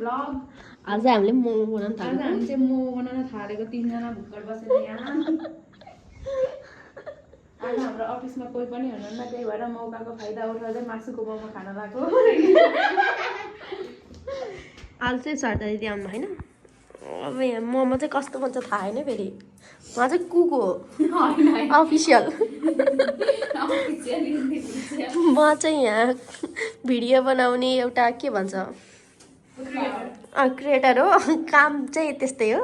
vlog. आज हामीले मोमो बनाउन आज थाल्यौं। हामी चाहिँ मोमो बनाउन थालेको 3 जना भुक्कर बसेर यहाँ। आज हाम्रो अफिसमा कोही पनि हुनुहुन्न त्यही भएर मौकाको फाइदा उठाउँदै मासुको मोमो खान लाग्यो। आज चाहिँ सरदा दिदी आउनु हैन। अब यहाँ मोमो चाहिँ कस्तो बन्छ थाहा हैन फेरि। उहाँ चाहिँ कुक हो। अफिसियल। म चाहिँ यहाँ भिडियो बनाउने एउटा के भन्छ क्रिएटर हो। काम चाहिँ त्यस्तै हो।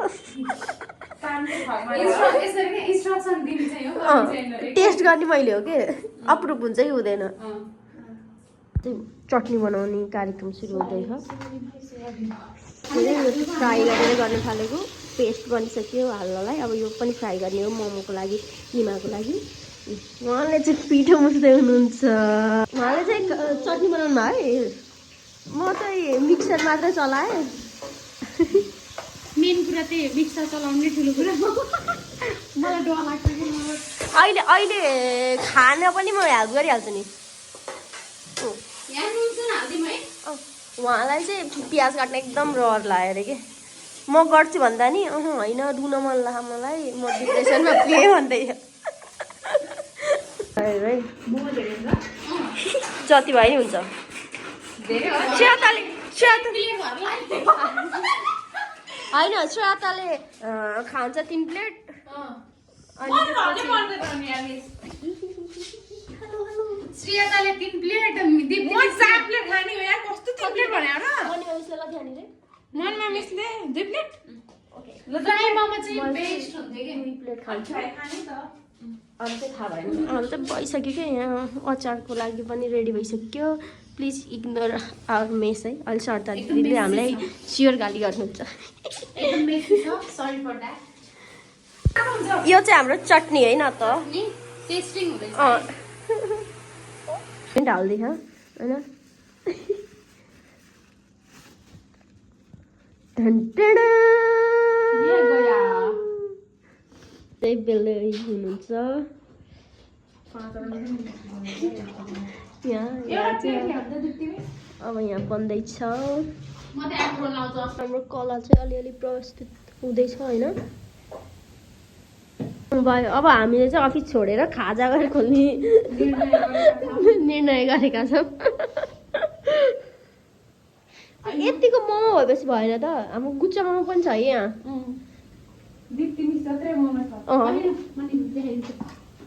टेस्ट गर्ने मैले हो के अप्रुभ हुन्छ कि हुँदैन। चटनी बनाउने कार्यक्रम सुरु हुँदैछ। फ्राई गरेर गर्न थालेको पेस्ट बनिसक्यो हाल्नलाई। अब यो पनि फ्राई गर्ने हो मोमोको लागि किमाको लागि। उहाँले चाहिँ पिठो मुस्दै हुनुहुन्छ। उहाँले चाहिँ चटनी बनाउनु भयो है। म चाहिँ मिक्सर मात्र चलाएँ। मेन कुरा चाहिँ मिक्सर चलाउने ठुलो कुरा हो। मलाई डर लाग्छ कि अहिले अहिले खाना पनि म हेल्प गरिहाल्छु नि। उहाँलाई चाहिँ प्याज काट्न एकदम रहर लाग्यो अरे कि म गर्छु भन्दा नि होइन रुन मन लाग्यो मलाई म डिप्रेसनमा पुगेँ भन्दै जति भए नि हुन्छ। होइन श्वेताले खान्छ 3 प्लेट। श्रेयाले 3 प्लेट दिपले 4 प्लेट खाने हो यार। कस्तो 3 प्लेट भन्यो र मनमा मिसले 2 प्लेट ओके ल ड्राई मोमो चाहिँ बेस्ट हुन्छ के 2 प्लेट खान्छ। खाने त अरू चाहिँ थाहा भएन। अरू चाहिँ भइसक्यो क्या यहाँ अचारको लागि पनि रेडी भइसक्यो। प्लिज इग्नोर आवर मेस है। अहिले सरदा दिदीले हामीलाई सियर गाली गर्नुहुन्छ। एकदम मेसी छ सरी फर दैट। यो चाहिँ हाम्रो चटनी है न त टेस्टिङ हुँदैछ ढाल्दै होइन त्यही बेलै हुनुहुन्छ यहाँ। अब यहाँ बन्दैछ। हाम्रो कला चाहिँ अलिअलि प्रस्तुत हुँदैछ होइन। भयो अब हामीले चाहिँ अफिस छोडेर खाजा गरेर खोल्ने निर्णय गरेका छौँ। यतिको मोमो भएपछि भएन त। हाम्रो गुच्चा मोमो पनि छ है यहाँ।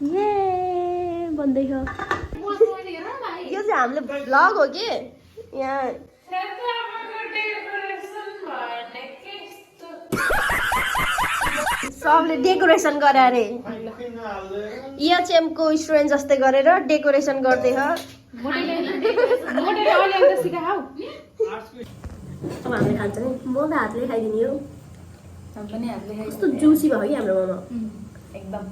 ए बन्दैछ। यो चाहिँ हाम्रो भ्लग हो कि यहाँ सबले डेकोरेसन गरे अरे। इएचएम को स्टुडेन्ट जस्तै गरेर डेकोरेसन गर्दै छ। अब हामीले खान्छ नि म त हातले खाइदिने हो। कस्तो जुसी भयो कि हाम्रो मोमो एकदम